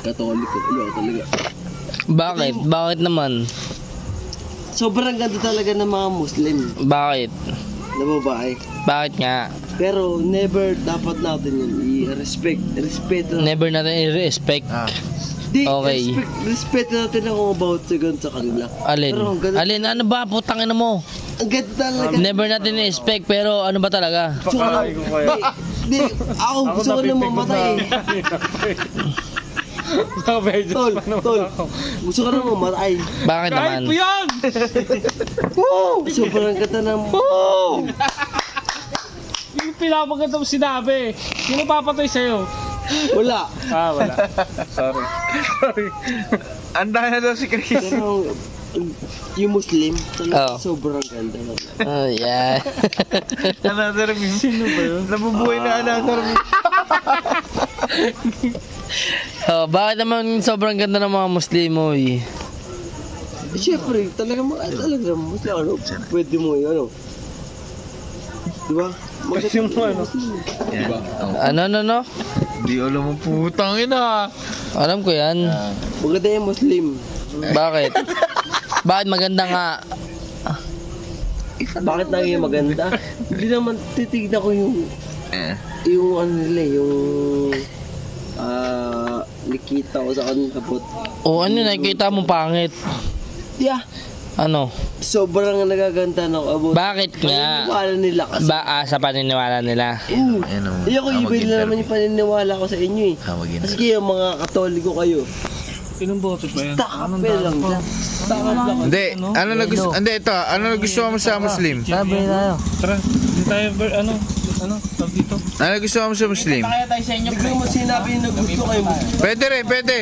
Katolik ko. Ayoko talaga. Bakit? Bakit naman? Sobrang ganda talaga ng mga Muslim Bakit? na babae. Bakit nga? Pero never dapat natin yun i-respect. Respeto. Never natin i-respect. Di, Okay. respect natin ako about sa kanila. Alin? Pero ang ganda, Alin? Ano ba? Putang ina mo. ang ganda talaga. Never natin i-respect pero ano ba talaga? Gusto ko lang- Di, ako gusto ko na mamatay eh. Tol, gusto ko na mamatay. Bakit naman? yan! Sobrang ganda ng... Yung pinapaganda mo sinabi. Sino papatay sa'yo? Wala. Wala. Sorry. Anda na daw si Chris. Pero yung Muslim, talaga Oo. sobrang ganda. Oh, yeah. Another meme. Sino ba yun? Nabubuhay na another meme. Oh, bakit naman sobrang ganda ng mga Muslimo eh? Siyempre, talaga Muslim, ano, pwede mo yun, ano. Diba? Pwede mo, ano? Ano? Di alam mo putang ina. Alam ko yan. Maganda yung Muslim. Bakit? Bakit maganda nga? Bakit naging maganda? Hindi naman titignan ko yung ano nila, yung nakita ko sa kanila bot. O ano, nakikita mo pangit? Yeah, Ano? sobrang nagaganda na ako about Bakit nga? paniniwala nila kasi. Sa paniniwala nila. Hindi ako ibig na naman yung paniniwala ko sa inyo eh. Kasi kayo mga katoliko kayo. Ilang boto pa yan? Takapel lang dyan. Takap lang. Hindi, ano na gusto, hindi ito, ano na gusto mo sa Muslim? Sabi tayo. Tara, hindi tayo, tawag dito. Ano gusto mo sa Muslim? Hindi mo sinabi na gusto kayo. Pwede rin, pwede.